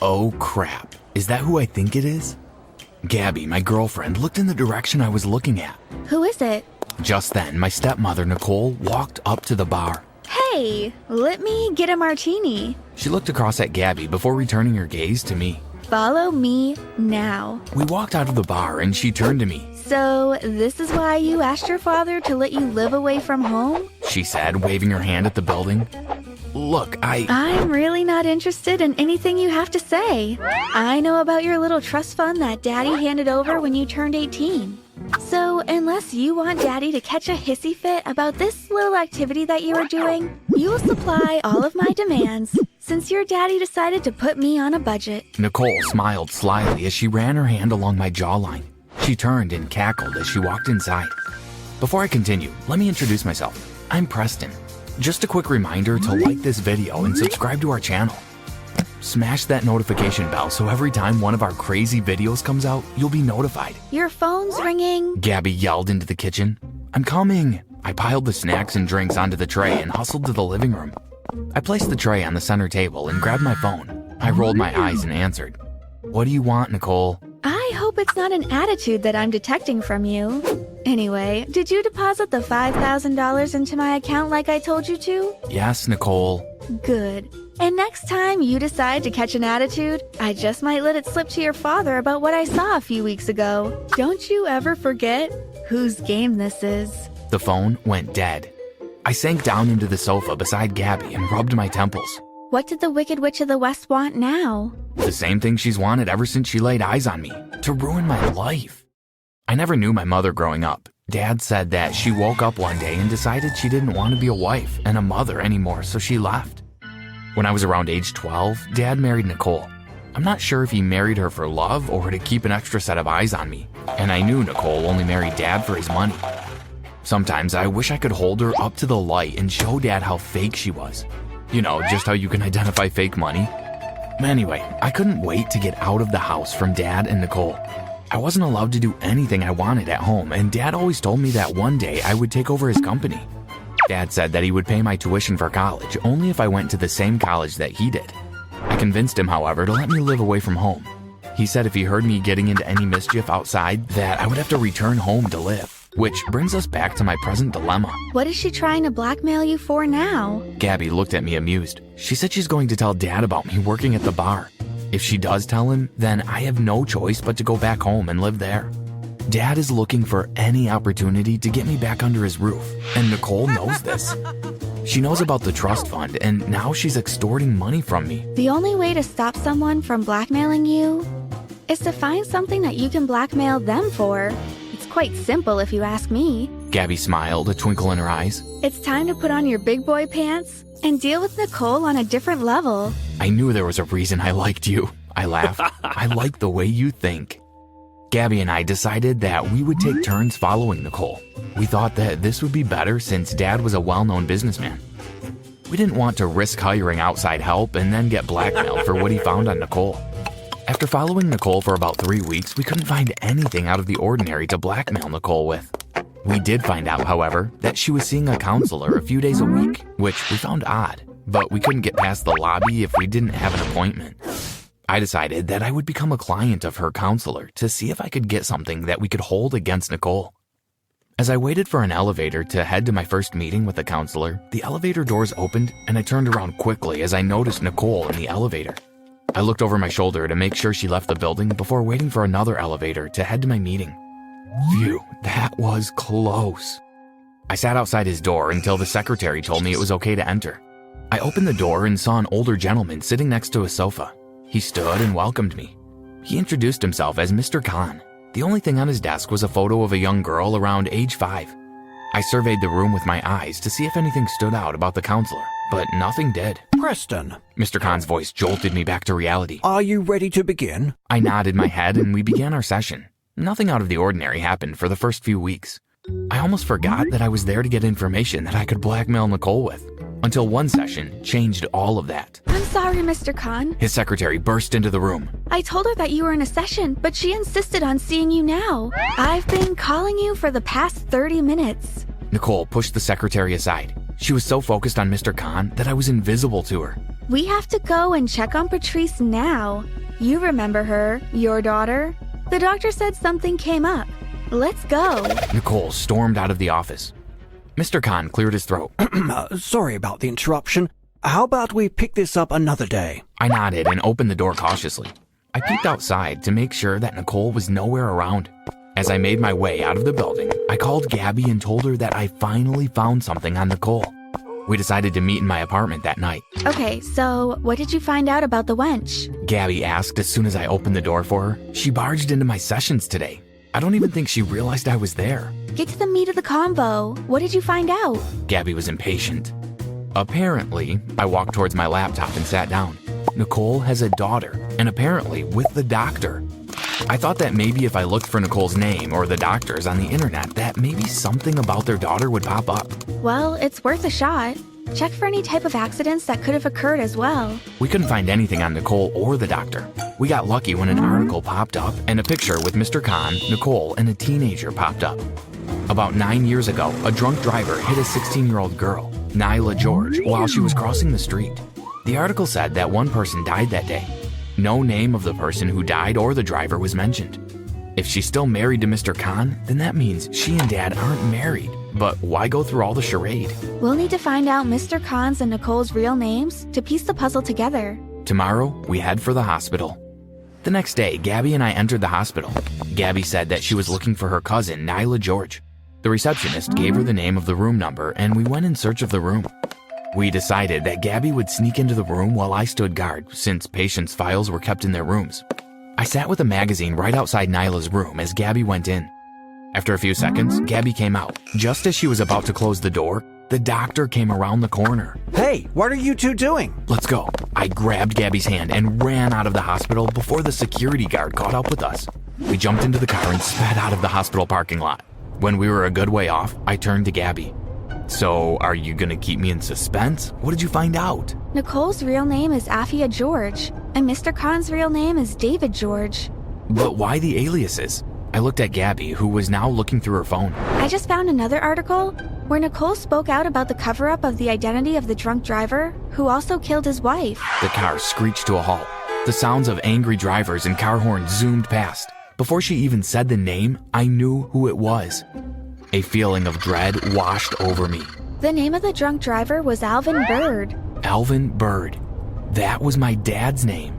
Oh crap, is that who I think it is? Gabby, my girlfriend, looked in the direction I was looking at. Who is it? Just then, my stepmother, Nicole, walked up to the bar. Hey, let me get a martini. She looked across at Gabby before returning her gaze to me. Follow me now. We walked out of the bar and she turned to me. So, this is why you asked your father to let you live away from home? She said, waving her hand at the building. Look, I'm really not interested in anything you have to say. I know about your little trust fund that Daddy handed over when you turned 18. So, unless you want Daddy to catch a hissy fit about this little activity that you are doing, you will supply all of my demands, since your daddy decided to put me on a budget. Nicole smiled slyly as she ran her hand along my jawline. She turned and cackled as she walked inside. Before I continue, let me introduce myself. I'm Preston. Just a quick reminder to like this video and subscribe to our channel. Smash that notification bell so every time one of our crazy videos comes out, you'll be notified. Your phone's ringing. Gabby yelled into the kitchen. I'm coming. I piled the snacks and drinks onto the tray and hustled to the living room. I placed the tray on the center table and grabbed my phone. I rolled my eyes and answered. What do you want, Nicole? I hope it's not an attitude that I'm detecting from you. Anyway, did you deposit the $5,000 into my account like I told you to? Yes, Nicole. Good. And next time you decide to catch an attitude, I just might let it slip to your father about what I saw a few weeks ago. Don't you ever forget whose game this is. The phone went dead. I sank down into the sofa beside Gabby and rubbed my temples. What did the Wicked Witch of the West want now? The same thing she's wanted ever since she laid eyes on me, to ruin my life. I never knew my mother growing up. Dad said that she woke up one day and decided she didn't want to be a wife and a mother anymore, so she left. When I was around age 12, Dad married Nicole. I'm not sure if he married her for love or to keep an extra set of eyes on me, and I knew Nicole only married Dad for his money. Sometimes I wish I could hold her up to the light and show Dad how fake she was. You know, just how you can identify fake money. Anyway, I couldn't wait to get out of the house from Dad and Nicole. I wasn't allowed to do anything I wanted at home, and Dad always told me that one day I would take over his company. Dad said that he would pay my tuition for college only if I went to the same college that he did. I convinced him, however, to let me live away from home. He said if he heard me getting into any mischief outside, that I would have to return home to live. Which brings us back to my present dilemma. What is she trying to blackmail you for now? Gabby looked at me amused. She said she's going to tell Dad about me working at the bar. If she does tell him, then I have no choice but to go back home and live there. Dad is looking for any opportunity to get me back under his roof, and Nicole knows this. She knows about the trust fund, and now she's extorting money from me. The only way to stop someone from blackmailing you is to find something that you can blackmail them for. It's quite simple if you ask me. Gabby smiled, a twinkle in her eyes. It's time to put on your big boy pants and deal with Nicole on a different level. I knew there was a reason I liked you. I laughed. I like the way you think. Gabby and I decided that we would take turns following Nicole. We thought that this would be better since Dad was a well-known businessman. We didn't want to risk hiring outside help and then get blackmailed for what he found on Nicole. After following Nicole for about 3 weeks, we couldn't find anything out of the ordinary to blackmail Nicole with. We did find out, however, that she was seeing a counselor a few days a week, which we found odd, but we couldn't get past the lobby if we didn't have an appointment. I decided that I would become a client of her counselor to see if I could get something that we could hold against Nicole. As I waited for an elevator to head to my first meeting with the counselor, the elevator doors opened and I turned around quickly as I noticed Nicole in the elevator. I looked over my shoulder to make sure she left the building before waiting for another elevator to head to my meeting. Phew, that was close. I sat outside his door until the secretary told me it was okay to enter. I opened the door and saw an older gentleman sitting next to a sofa. He stood and welcomed me. He introduced himself as Mr. Khan. The only thing on his desk was a photo of a young girl around age 5. I surveyed the room with my eyes to see if anything stood out about the counselor, but nothing did. Preston, Mr. Khan's voice jolted me back to reality. are you ready to begin? I nodded my head and we began our session. Nothing out of the ordinary happened for the first few weeks. I almost forgot that I was there to get information that I could blackmail Nicole with, until one session changed all of that. I'm sorry, Mr. Khan. His secretary burst into the room. I told her that you were in a session, but she insisted on seeing you now. I've been calling you for the past 30 minutes. Nicole pushed the secretary aside. She was so focused on Mr. Khan that I was invisible to her. We have to go and check on Patrice now. You remember her, your daughter? The doctor said something came up. Let's go. Nicole stormed out of the office. Mr. Khan cleared his throat. Sorry about the interruption. How about we pick this up another day? I nodded and opened the door cautiously. I peeked outside to make sure that Nicole was nowhere around. As I made my way out of the building, I called Gabby and told her that I finally found something on Nicole. We decided to meet in my apartment that night. Okay, so what did you find out about the wench? Gabby asked as soon as I opened the door for her. She barged into my sessions today. I don't even think she realized I was there. Get to the meat of the convo. What did you find out? Gabby was impatient. Apparently, I walked towards my laptop and sat down. Nicole has a daughter, and apparently with the doctor. I thought that maybe if I looked for Nicole's name or the doctor's on the internet, that maybe something about their daughter would pop up. Well, it's worth a shot. Check for any type of accidents that could have occurred as well. We couldn't find anything on Nicole or the doctor. We got lucky when an article popped up and a picture with Mr. Khan, Nicole, and a teenager popped up. About 9 years ago, a drunk driver hit a 16-year-old girl, Nyla George, while she was crossing the street. The article said that one person died that day. No name of the person who died or the driver was mentioned. If she's still married to Mr. Khan, then that means she and Dad aren't married. But why go through all the charade? We'll need to find out Mr. Khan's and Nicole's real names to piece the puzzle together. Tomorrow, we head for the hospital. The next day, Gabby and I entered the hospital. Gabby said that she was looking for her cousin, Nyla George. The receptionist gave her the name of the room number, and we went in search of the room. We decided that Gabby would sneak into the room while I stood guard, since patients' files were kept in their rooms. I sat with a magazine right outside Nyla's room as Gabby went in. After a few seconds, Gabby came out. Just as she was about to close the door, the doctor came around the corner. Hey, what are you two doing? Let's go. I grabbed Gabby's hand and ran out of the hospital before the security guard caught up with us. We jumped into the car and sped out of the hospital parking lot. When we were a good way off, I turned to Gabby. So, are you gonna keep me in suspense? What did you find out? Nicole's real name is Afia George, and Mr. Khan's real name is David George. But why the aliases? I looked at Gabby, who was now looking through her phone. I just found another article where Nicole spoke out about the cover-up of the identity of the drunk driver who also killed his wife. The car screeched to a halt. The sounds of angry drivers and car horns zoomed past. Before she even said the name, I knew who it was. A feeling of dread washed over me. The name of the drunk driver was Alvin Bird. Alvin Bird. That was my dad's name.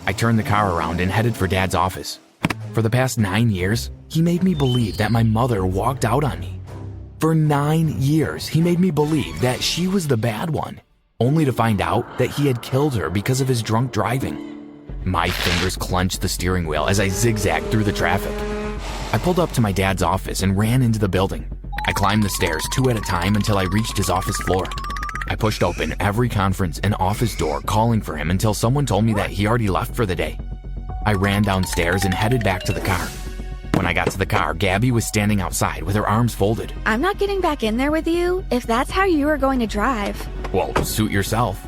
I turned the car around and headed for Dad's office. For the past 9 years, he made me believe that my mother walked out on me. For 9 years, he made me believe that she was the bad one, only to find out that he had killed her because of his drunk driving. My fingers clenched the steering wheel as I zigzagged through the traffic. I pulled up to my dad's office and ran into the building. I climbed the stairs 2 at a time until I reached his office floor. I pushed open every conference and office door calling for him until someone told me that he already left for the day. I ran downstairs and headed back to the car. When I got to the car, Gabby was standing outside with her arms folded. I'm not getting back in there with you if that's how you are going to drive. Well, suit yourself.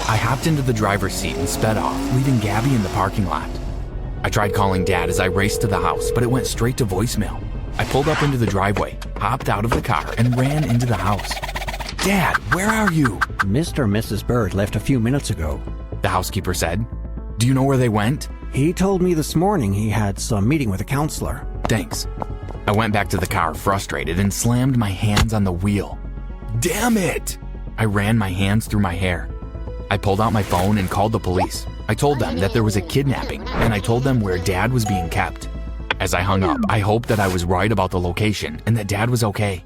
I hopped into the driver's seat and sped off, leaving Gabby in the parking lot. I tried calling Dad as I raced to the house, but it went straight to voicemail. I pulled up into the driveway, hopped out of the car, and ran into the house. Dad, where are you? Mr. and Mrs. Bird left a few minutes ago. The housekeeper said. Do you know where they went? He told me this morning he had some meeting with a counselor. Thanks. I went back to the car frustrated and slammed my hands on the wheel. Damn it! I ran my hands through my hair. I pulled out my phone and called the police. I told them that there was a kidnapping, and I told them where Dad was being kept. As I hung up, I hoped that I was right about the location and that Dad was okay.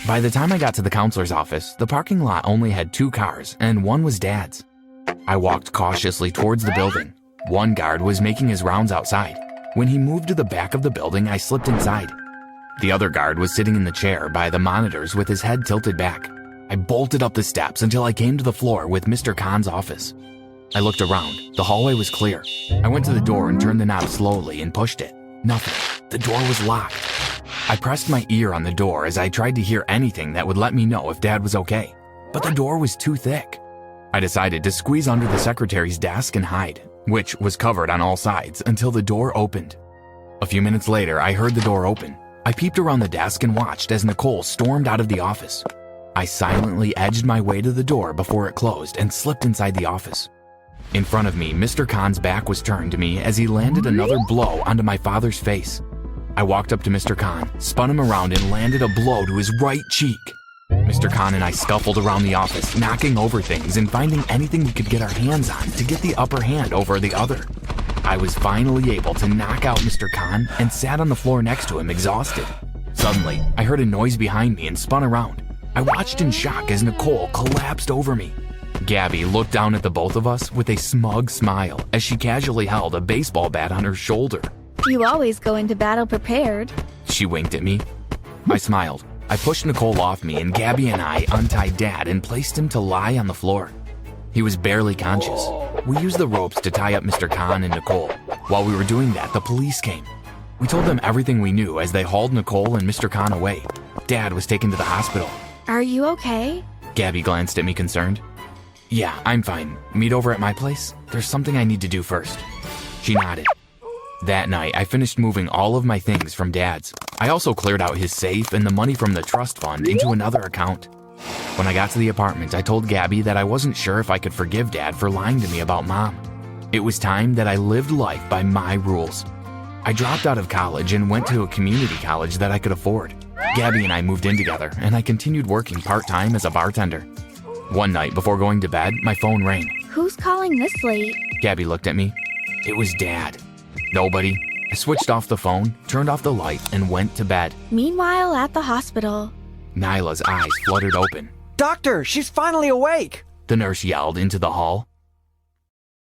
By the time I got to the counselor's office, the parking lot only had 2 cars, and one was Dad's. I walked cautiously towards the building. One guard was making his rounds outside. When he moved to the back of the building, I slipped inside. The other guard was sitting in the chair by the monitors with his head tilted back. I bolted up the steps until I came to the floor with Mr. Khan's office. I looked around. The hallway was clear. I went to the door and turned the knob slowly and pushed it. Nothing. The door was locked. I pressed my ear on the door as I tried to hear anything that would let me know if Dad was okay. But the door was too thick. I decided to squeeze under the secretary's desk and hide, which was covered on all sides until the door opened. A few minutes later, I heard the door open. I peeped around the desk and watched as Nicole stormed out of the office. I silently edged my way to the door before it closed and slipped inside the office. In front of me, Mr. Khan's back was turned to me as he landed another blow onto my father's face. I walked up to Mr. Khan, spun him around, and landed a blow to his right cheek. Mr. Khan and I scuffled around the office, knocking over things and finding anything we could get our hands on to get the upper hand over the other. I was finally able to knock out Mr. Khan and sat on the floor next to him, exhausted. Suddenly, I heard a noise behind me and spun around. I watched in shock as Nicole collapsed over me. Gabby looked down at the both of us with a smug smile as she casually held a baseball bat on her shoulder. You always go into battle prepared. She winked at me. I smiled. I pushed Nicole off me and Gabby and I untied Dad and placed him to lie on the floor. He was barely conscious. We used the ropes to tie up Mr. Khan and Nicole. While we were doing that, the police came. We told them everything we knew as they hauled Nicole and Mr. Khan away. Dad was taken to the hospital. Are you okay? Gabby glanced at me concerned. Yeah, I'm fine. Meet over at my place? There's something I need to do first. She nodded. That night, I finished moving all of my things from Dad's. I also cleared out his safe and the money from the trust fund into another account. When I got to the apartment, I told Gabby that I wasn't sure if I could forgive Dad for lying to me about Mom. It was time that I lived life by my rules. I dropped out of college and went to a community college that I could afford. Gabby and I moved in together, and I continued working part-time as a bartender. One night before going to bed, my phone rang. Who's calling this late? Gabby looked at me. It was Dad. Nobody. I switched off the phone, turned off the light, and went to bed. Meanwhile, at the hospital. Nyla's eyes fluttered open. Doctor, she's finally awake! The nurse yelled into the hall.